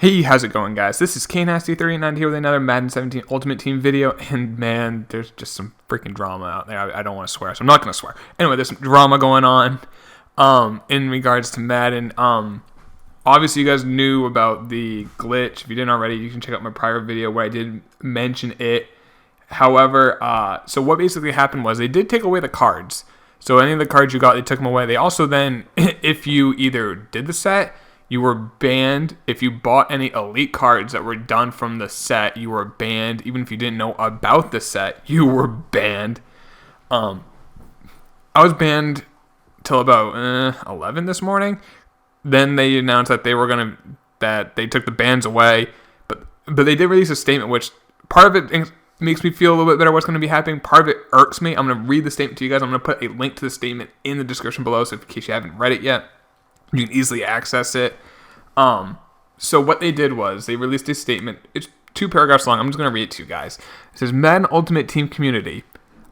Hey, how's it going, guys? This is KNasty39 here with another Madden 17 Ultimate Team video, and man, there's just some freaking drama out there. I don't want to swear, so I'm not going to swear. Anyway, there's some drama going on in regards to Madden. Obviously, you guys knew about the glitch. If you didn't already, you can check out my prior video where I did mention it. However, so what basically happened was they did take away the cards. So any of the cards you got, they took them away. They also then, if you either did the set, you were banned. If you bought any elite cards that were done from the set, you were banned. Even if you didn't know about the set, you were banned. I was banned till about 11 this morning. Then they announced that they took the bans away. But they did release a statement, which part of it makes me feel a little bit better what's going to be happening. Part of it irks me. I'm going to read the statement to you guys. I'm going to put a link to the statement in the description below, so in case you haven't read it yet, you can easily access it. So what they did was they released a statement. It's 2 paragraphs long. I'm just going to read it to you guys. It says, Madden Ultimate Team Community,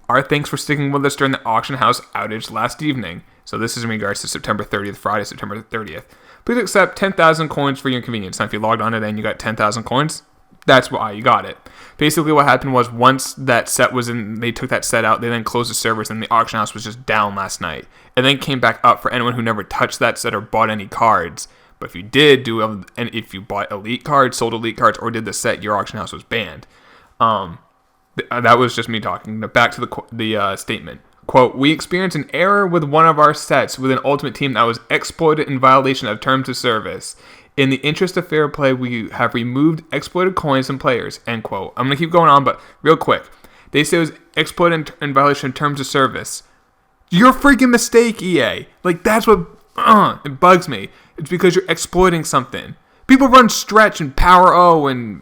our thanks for sticking with us during the auction house outage last evening. So this is in regards to September 30th, Friday, September 30th. Please accept 10,000 coins for your convenience. Now, if you logged on today and you got 10,000 coins, that's why you got it. Basically, what happened was once that set was in, they took that set out, they then closed the servers, and the auction house was just down last night. And then came back up for anyone who never touched that set or bought any cards. But if you did and if you bought elite cards, sold elite cards, or did the set, your auction house was banned. That was just me talking. Back to the statement. Quote, we experienced an error with one of our sets with an Ultimate Team that was exploited in violation of terms of service. In the interest of fair play, we have removed exploited coins and players, end quote. I'm going to keep going on, but real quick. They say it was exploited in violation of terms of service. Your freaking mistake, EA. Like, that's what it bugs me. It's because you're exploiting something. People run stretch and power O, and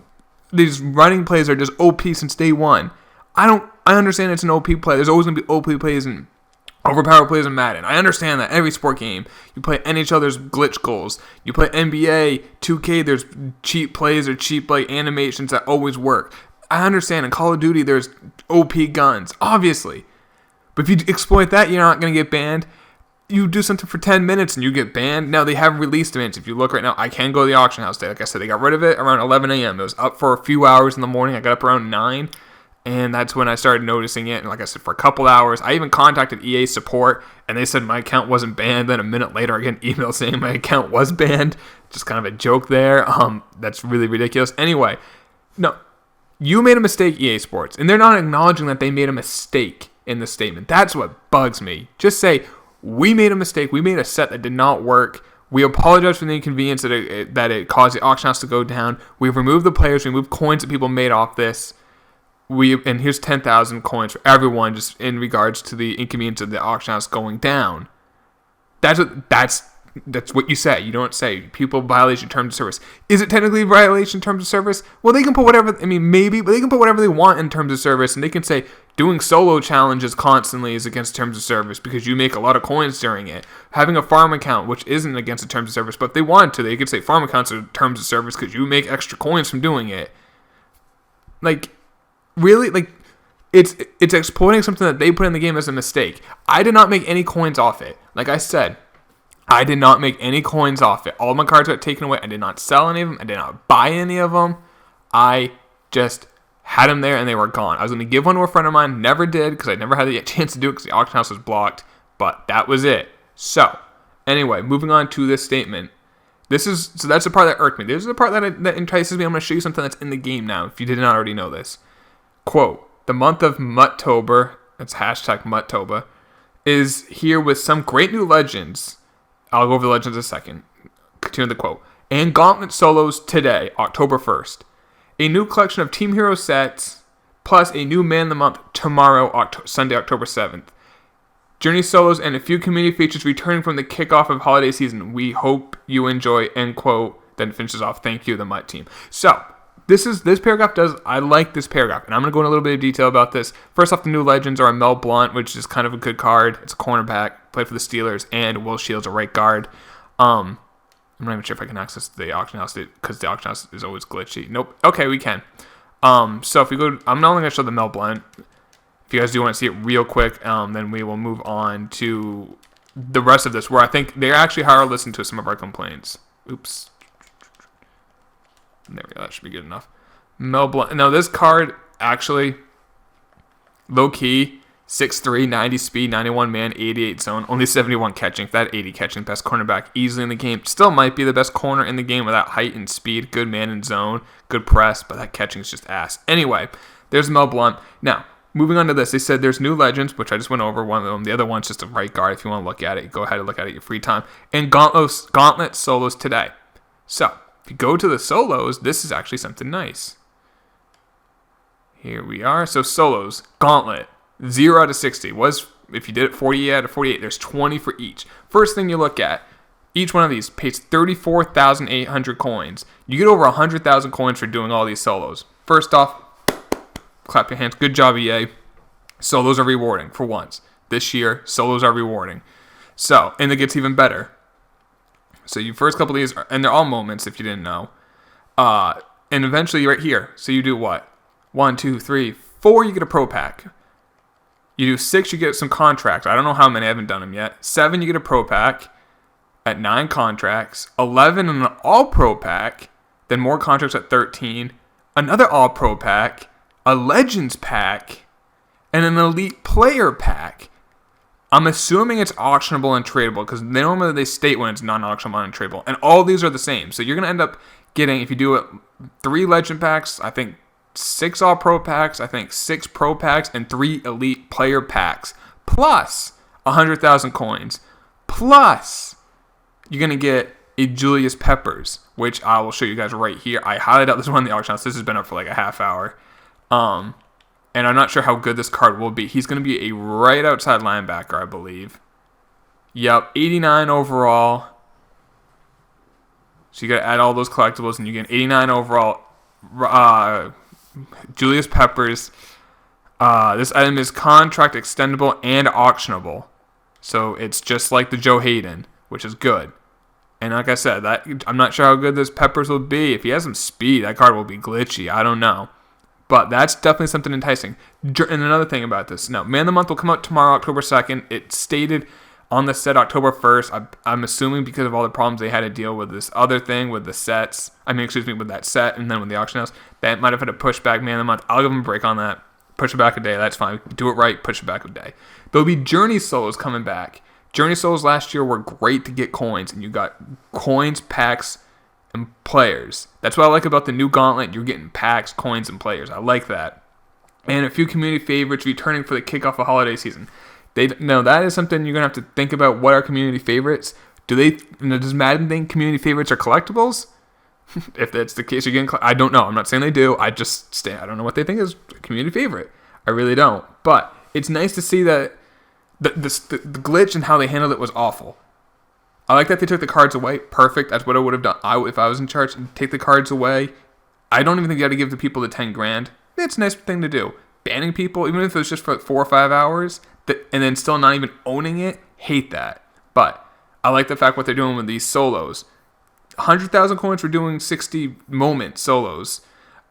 these running plays are just OP since day one. I understand it's an OP play. There's always going to be OP plays and overpowered plays in Madden. I understand that every sport game. You play NHL, there's glitch goals. You play NBA, 2K, there's cheap plays or cheap animations that always work. I understand in Call of Duty, there's OP guns, obviously. But if you exploit that, you're not going to get banned. You do something for 10 minutes and you get banned. Now, they have released events. If you look right now, I can go to the auction house today. Like I said, they got rid of it around 11 a.m. It was up for a few hours in the morning. I got up around 9. And that's when I started noticing it. And like I said, for a couple hours, I even contacted EA support, and they said my account wasn't banned. Then a minute later, I get an email saying my account was banned. Just kind of a joke there. That's really ridiculous. Anyway, no, you made a mistake, EA Sports, and they're not acknowledging that they made a mistake in the statement. That's what bugs me. Just say, we made a mistake. We made a set that did not work. We apologize for the inconvenience that it caused the auction house to go down. We've removed the players. We removed coins that people made off this. And here's 10,000 coins for everyone, just in regards to the inconvenience of the auction house going down. That's what you say. You don't say people violation terms of service. Is it technically violation terms of service? Well, they can put whatever. I mean, maybe, but they can put whatever they want in terms of service, and they can say doing solo challenges constantly is against terms of service because you make a lot of coins during it. Having a farm account, which isn't against the terms of service, but if they wanted to, they could say farm accounts are terms of service because you make extra coins from doing it. Like. Really, it's exploiting something that they put in the game as a mistake. I did not make any coins off it. Like I said, I did not make any coins off it. All my cards got taken away. I did not sell any of them. I did not buy any of them. I just had them there and they were gone. I was going to give one to a friend of mine. Never did because I never had the chance to do it because the auction house was blocked. But that was it. So, anyway, moving on to this statement. So that's the part that irked me. This is the part that entices me. I'm going to show you something that's in the game now if you did not already know this. Quote, the month of Muttober, that's hashtag Muttober, is here with some great new legends. I'll go over the legends in a second. Continue the quote. And Gauntlet solos today, October 1st. A new collection of Team Hero sets, plus a new Man of the Month tomorrow, Sunday, October 7th. Journey solos and a few community features returning from the kickoff of holiday season. We hope you enjoy, end quote. Then finishes off, thank you, the Mutt team. So, this paragraph I like this paragraph, and I'm going to go in a little bit of detail about this. First off, the new legends are Mel Blount, which is kind of a good card. It's a cornerback, played for the Steelers, and Will Shields, a right guard. I'm not even sure if I can access the auction house because the auction house is always glitchy. Nope. Okay, we can. So if we go, I'm not only going to show the Mel Blount. If you guys do want to see it real quick, then we will move on to the rest of this, where I think they actually are listening to some of our complaints. Oops. There we go. That should be good enough. Mel Blount. Now, this card actually, low-key, 6'3", 90 speed, 91 man, 88 zone, only 71 catching. If that 80 catching, best cornerback easily in the game. Still might be the best corner in the game with that height and speed. Good man in zone, good press, but that catching is just ass. Anyway, there's Mel Blount. Now, moving on to this, they said there's new legends, which I just went over one of them. The other one's just a right guard. If you want to look at it, go ahead and look at it at your free time. And Gauntlet solos today. So, if you go to the solos, this is actually something nice. Here we are. So, solos, Gauntlet. 0 out of 60 was, if you did it 48 out of 48, there's 20 for each. First thing you look at, each one of these pays 34,800 coins. You get over 100,000 coins for doing all these solos. First off, clap your hands. Good job, EA. Solos are rewarding for once. This year, solos are rewarding. So, and it gets even better. So, your first couple of these, and they're all moments if you didn't know. And eventually, right here. So, you do what? 1, 2, 3, 4, you get a pro pack. You do 6, you get some contracts. I don't know how many. I haven't done them yet. 7, you get a pro pack. At 9 contracts. 11, an all pro pack. Then more contracts at 13. Another all pro pack. A legends pack. And an elite player pack. I'm assuming it's auctionable and tradable because normally they state when it's non-auctionable and tradable. And all these are the same. So you're going to end up getting, if you do it, 3 legend packs, I think 6 all-pro packs, I think 6 pro packs, and 3 elite player packs, plus 100,000 coins, plus you're going to get a Julius Peppers, which I will show you guys right here. I highly doubt this one on the auction house. This has been up for like a half hour. And I'm not sure how good this card will be. He's going to be a right outside linebacker, I believe. Yep, 89 overall. So you got to add all those collectibles, and you get 89 overall. Julius Peppers. This item is contract extendable and auctionable. So it's just like the Joe Hayden, which is good. And like I said, I'm not sure how good this Peppers will be. If he has some speed, that card will be glitchy. I don't know. But that's definitely something enticing. And another thing about this. Now, Man of the Month will come out tomorrow, October 2nd. It's stated on the set October 1st. I'm assuming because of all the problems they had to deal with this other thing with the sets. With that set and then with the auction house. That might have had to push back Man of the Month. I'll give them a break on that. Push it back a day. That's fine. Do it right. Push it back a day. There'll be Journey solos coming back. Journey solos last year were great to get coins. And you got coins, packs, and players. That's what I like about the new Gauntlet. You're getting packs, coins, and players. I like that. And a few community favorites returning for the kickoff of holiday season. That is something you're going to have to think about. What are community favorites? Does Madden think community favorites are collectibles? If that's the case, you're getting. I don't know. I'm not saying they do. I don't know what they think is a community favorite. I really don't. But it's nice to see that the glitch and how they handled it was awful. I like that they took the cards away. Perfect. That's what I would have done. If I was in charge, take the cards away. I don't even think you got to give the people the $10,000. It's a nice thing to do. Banning people, even if it was just for 4 or 5 hours, and then still not even owning it, hate that. But I like the fact what they're doing with these solos. 100,000 coins for doing 60 moment solos.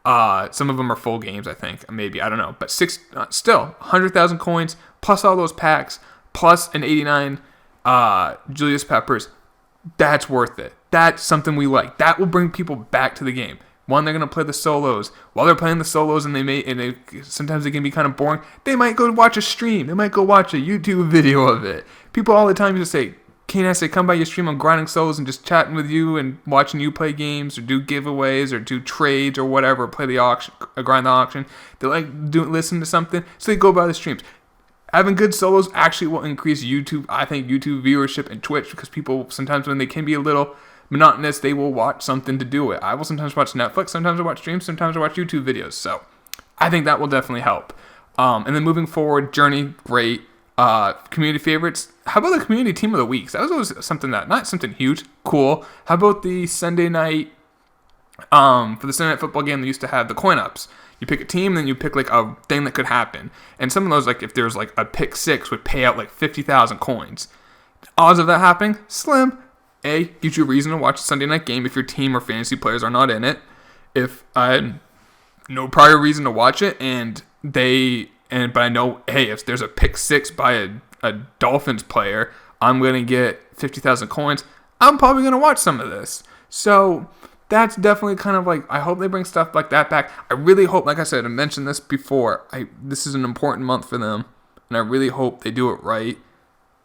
Some of them are full games, I think. Maybe, I don't know. But still, 100,000 coins, plus all those packs, plus an 89 Julius Peppers. That's worth it. That's something we like. That will bring people back to the game. One, they're going to play the solos. While they're playing the solos and sometimes they can be kind of boring, they might go watch a stream. They might go watch a YouTube video of it. People all the time just say, Kane, I say, come by your stream. I'm grinding solos and just chatting with you and watching you play games or do giveaways or do trades or whatever. Play the auction, grind the auction. They like listen to something, so they go by the streams. Having good solos actually will increase YouTube viewership and Twitch because people sometimes when they can be a little monotonous, they will watch something to do it. I will sometimes watch Netflix, sometimes I watch streams, sometimes I watch YouTube videos. So I think that will definitely help. And then moving forward, Journey, great. Community favorites. How about the community team of the week? That was always something not something huge, cool. How about the Sunday night, for the Sunday night football game, they used to have the coin ups. You pick a team, then you pick like a thing that could happen. And some of those, like if there's like a pick 6, would pay out like 50,000 coins. Odds of that happening, slim. Gives you a reason to watch a Sunday night game if your team or fantasy players are not in it. If I had no prior reason to watch it, but I know, hey, if there's a pick 6 by a Dolphins player, I'm gonna get 50,000 coins. I'm probably gonna watch some of this. So that's definitely kind of like, I hope they bring stuff like that back. I really hope, like I said, I mentioned this before, this is an important month for them, and I really hope they do it right.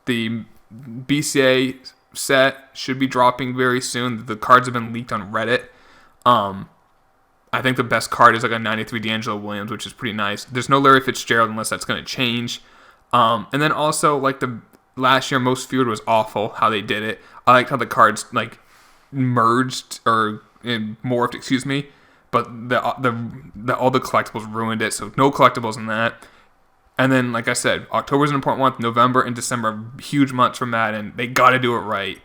The BCA set should be dropping very soon. The cards have been leaked on Reddit. I think the best card is like a 93 D'Angelo Williams, which is pretty nice. There's no Larry Fitzgerald unless that's going to change. And then also, like, the last year Most Feared was awful how they did it. I liked how the cards like merged or morphed, excuse me. But the all the collectibles ruined it, so no collectibles in that. And then, like I said, October is an important month. November and December are huge months for Madden. They got to do it right.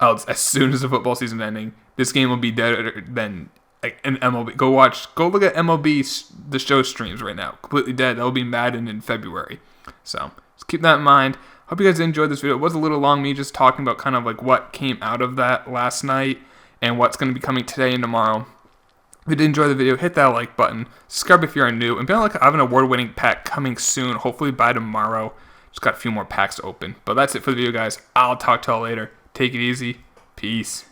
Else, as soon as the football season ending, this game will be dead than like an MLB. Go look at MLB the show streams right now. Completely dead. That'll be Madden in February. So just keep that in mind. Hope you guys enjoyed this video. It was a little long, me just talking about kind of like what came out of that last night and what's going to be coming today and tomorrow. If you did enjoy the video, hit that like button. Subscribe if you're new. And be like, I have an award-winning pack coming soon. Hopefully by tomorrow. Just got a few more packs to open. But that's it for the video, guys. I'll talk to y'all later. Take it easy. Peace.